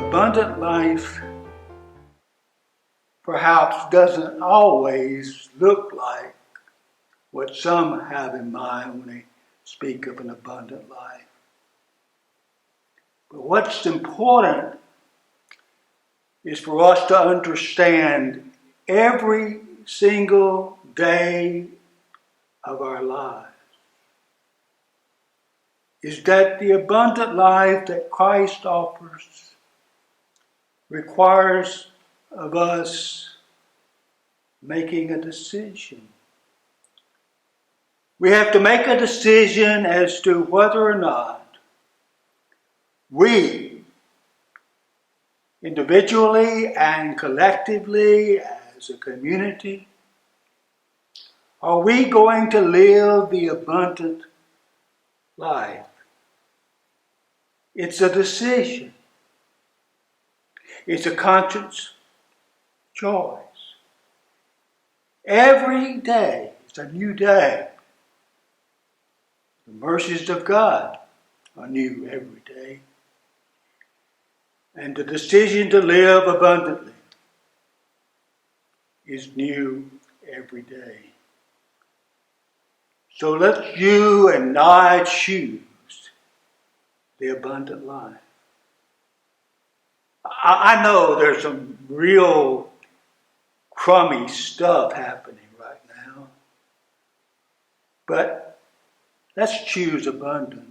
Abundant life perhaps doesn't always look like what some have in mind when they speak of an abundant life. But what's important is for us to understand every single day of our lives is that the abundant life that Christ offers requires of us making a decision. We have to make a decision as to whether or not we, individually and collectively as a community, are we going to live the abundant life? It's a decision. It's a conscious choice. Every day is a new day. The mercies of God are new every day. And the decision to live abundantly is new every day. So let you and I choose the abundant life. I know there's some real crummy stuff happening right now, but let's choose abundance.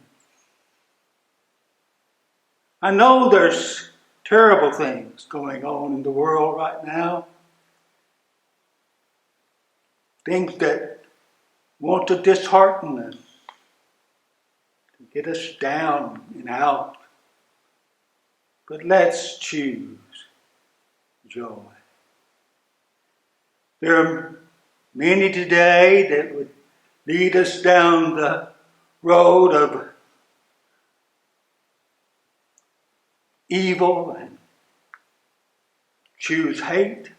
I know there's terrible things going on in the world right now, things that want to dishearten us, to get us down and out. But let's choose joy. There are many today that would lead us down the road of evil and choose hate.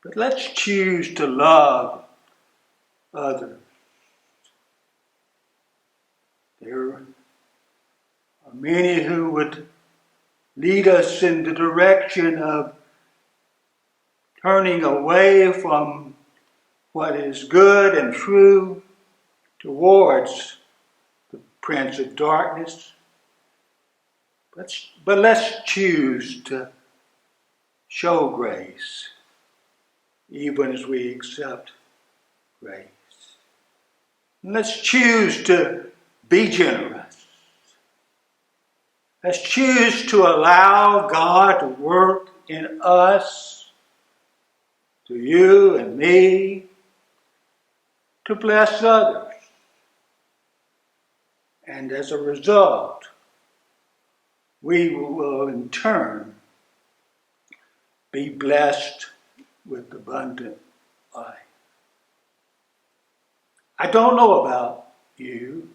But let's choose to love others. There are many who would lead us in the direction of turning away from what is good and true towards the Prince of Darkness. But let's choose to show grace, even as we accept grace. And let's choose to be generous. Let's choose to allow God to work in us, to you and me, to bless others. And as a result, we will in turn be blessed with abundant life. I don't know about you,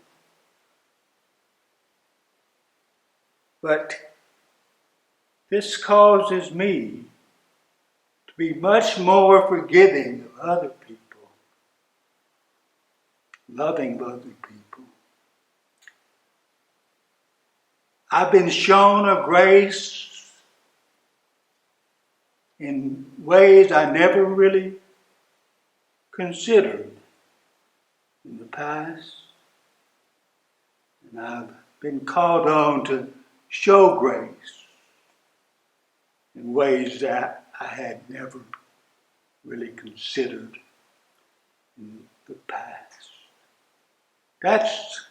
but this causes me to be much more forgiving of other people, loving other people. I've been shown a grace in ways I never really considered in the past. And I've been called on to show grace in ways that I had never really considered in the past. That's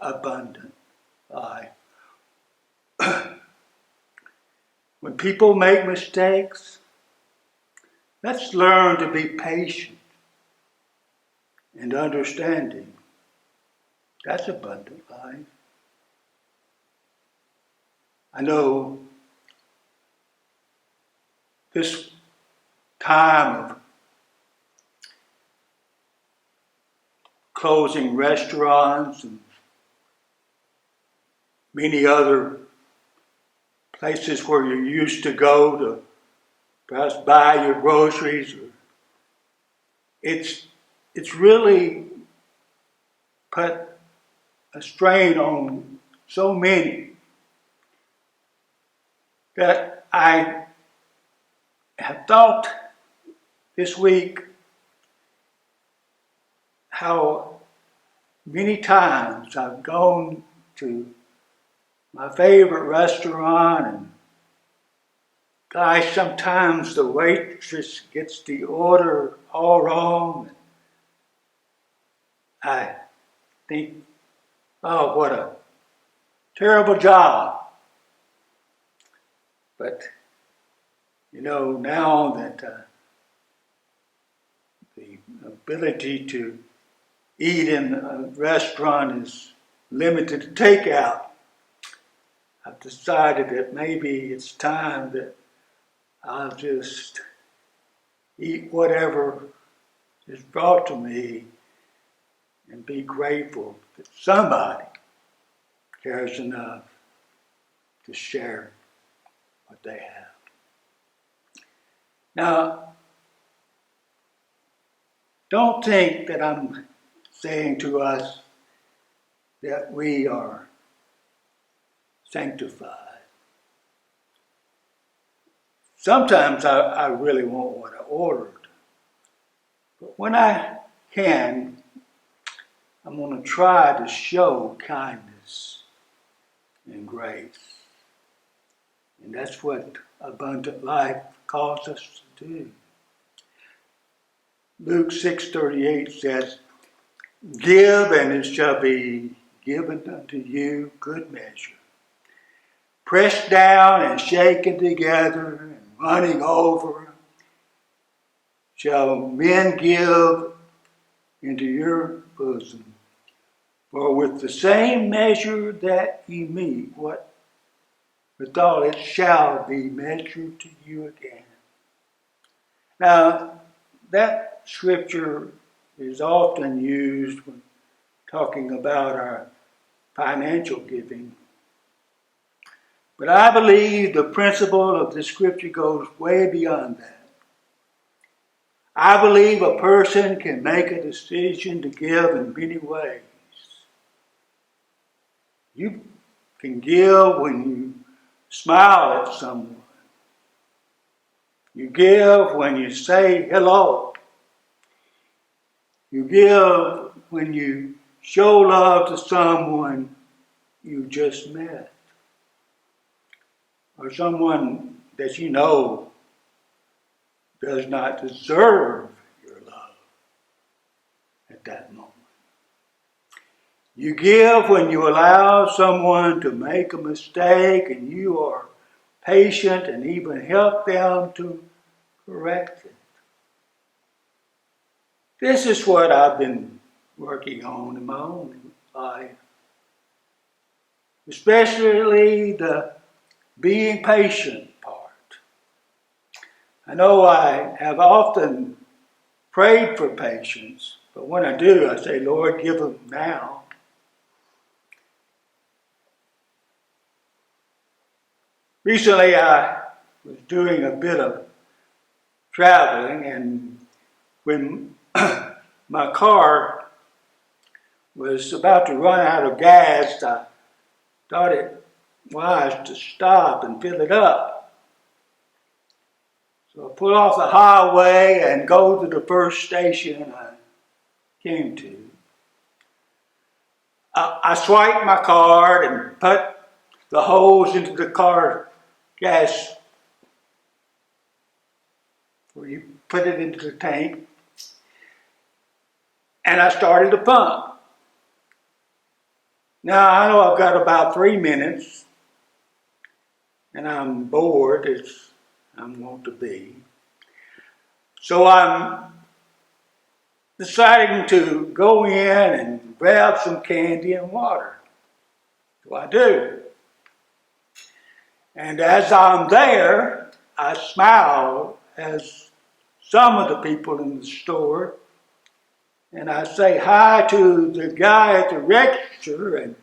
abundant life. When people make mistakes, let's learn to be patient and understanding. That's abundant life. I know this time of closing restaurants and many other places where you used to go to perhaps buy your groceries. It's really put a strain on so many. that I have thought this week how many times I've gone to my favorite restaurant, and gosh, sometimes the waitress gets the order all wrong. I think, oh, what a terrible job. But, now that the ability to eat in a restaurant is limited to takeout, I've decided that maybe it's time that I'll just eat whatever is brought to me and be grateful that somebody cares enough to share what they have. Now, don't think that I'm saying to us that we are sanctified. Sometimes I really want what I ordered. But when I can, I'm going to try to show kindness and grace. And that's what abundant life calls us to do. Luke 6:38 says, "Give, and it shall be given unto you, good measure, pressed down and shaken together and running over, shall men give into your bosom. For with the same measure that ye meet, withal it shall be measured to you again." Now, that scripture is often used when talking about our financial giving. But I believe the principle of this scripture goes way beyond that. I believe a person can make a decision to give in many ways. You can give when you smile at someone. You give when you say hello. You give when you show love to someone you just met, or someone that you know does not deserve your love at that moment. You give when you allow someone to make a mistake and you are patient and even help them to correct it. This is what I've been working on in my own life, especially the being patient part. I know I have often prayed for patience, but when I do, I say, Lord, give them now. Recently, I was doing a bit of traveling, and when my car was about to run out of gas, I thought it wise to stop and fill it up. So I pulled off the highway and go to the first station I came to. I swiped my card and put the holes into the car gas where you put it into the tank, and I started to pump. Now I know I've got about 3 minutes, and I'm bored as I'm wont to be. So I'm deciding to go in and grab some candy and water. So I do. And as I'm there, I smile as some of the people in the store, and I say hi to the guy at the register and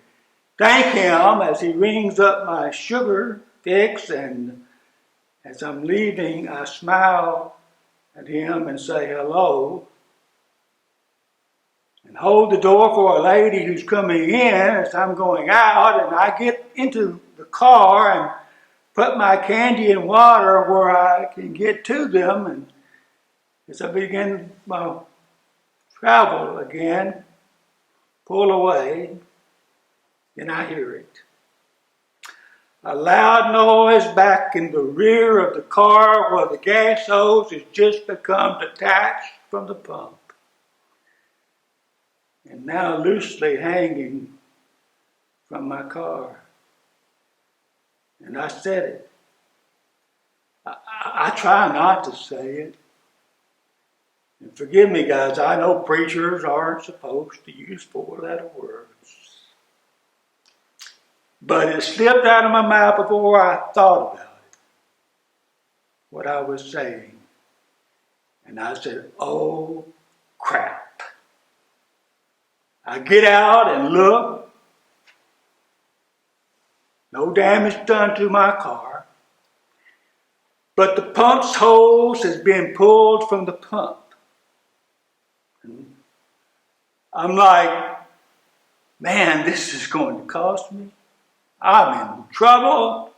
thank him as he rings up my sugar fix, and as I'm leaving, I smile at him and say hello, and hold the door for a lady who's coming in as I'm going out, and I get into the car and put my candy in water where I can get to them. And as I begin my travel again, pull away, and I hear it. A loud noise back in the rear of the car where the gas hose has just become detached from the pump and now loosely hanging from my car. And I said it. I try not to say it. And forgive me, guys, I know preachers aren't supposed to use four-letter words. But it slipped out of my mouth before I thought about it, what I was saying. And I said, oh, crap. I get out and look. No damage done to my car. But the pump's hose has been pulled from the pump. I'm like, man, this is going to cost me. I'm in trouble.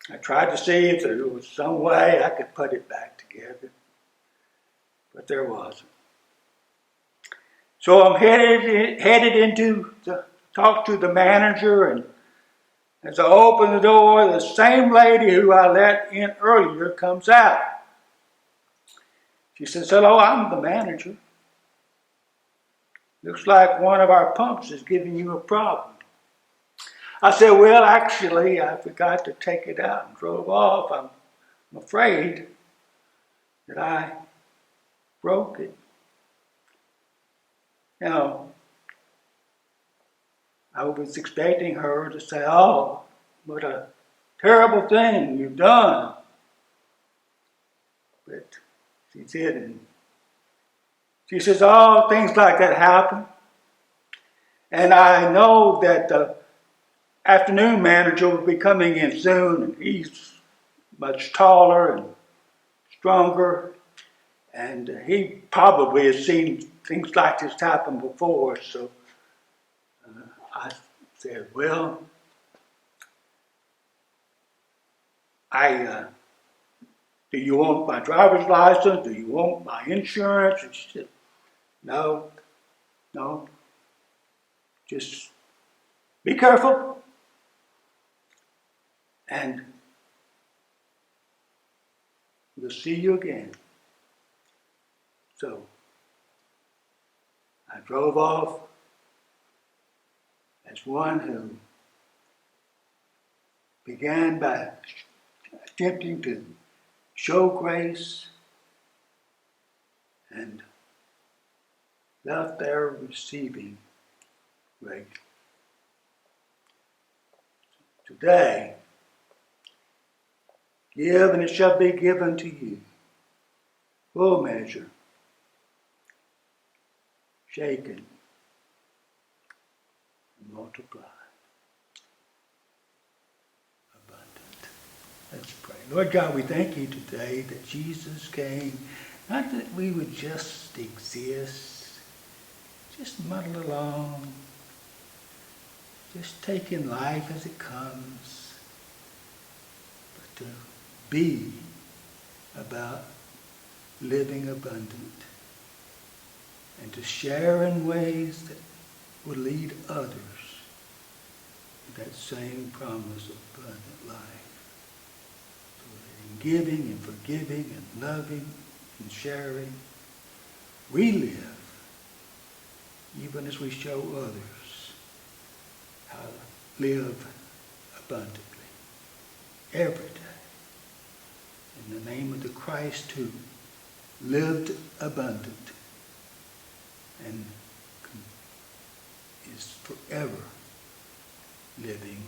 I tried to see if there was some way I could put it back together, but there wasn't. So I'm headed into to talk to the manager, and as I open the door, the same lady who I let in earlier comes out. She says, hello, I'm the manager. Looks like one of our pumps is giving you a problem. I said, well, actually, I forgot to take it out and drove off. I'm afraid that I broke it. Now, I was expecting her to say, oh, what a terrible thing you've done. But she didn't. She says, oh, things like that happen. And I know that the afternoon manager will be coming in soon, and he's much taller and stronger, and he probably has seen things like this happen before. So I said, well, do you want my driver's license? Do you want my insurance? And she said, no, just be careful. And we'll see you again. So I drove off as one who began by attempting to show grace and left there receiving grace. Today, give and it shall be given to you. Full measure, shaken, and multiplied. Abundant. Let's pray. Lord God, we thank you today that Jesus came, not that we would just exist, just muddle along, just taking life as it comes, but to be about living abundant and to share in ways that will lead others to that same promise of abundant life. So that in giving and forgiving and loving and sharing, we live even as we show others how to live abundantly every day. In the name of the Christ who lived abundant and is forever living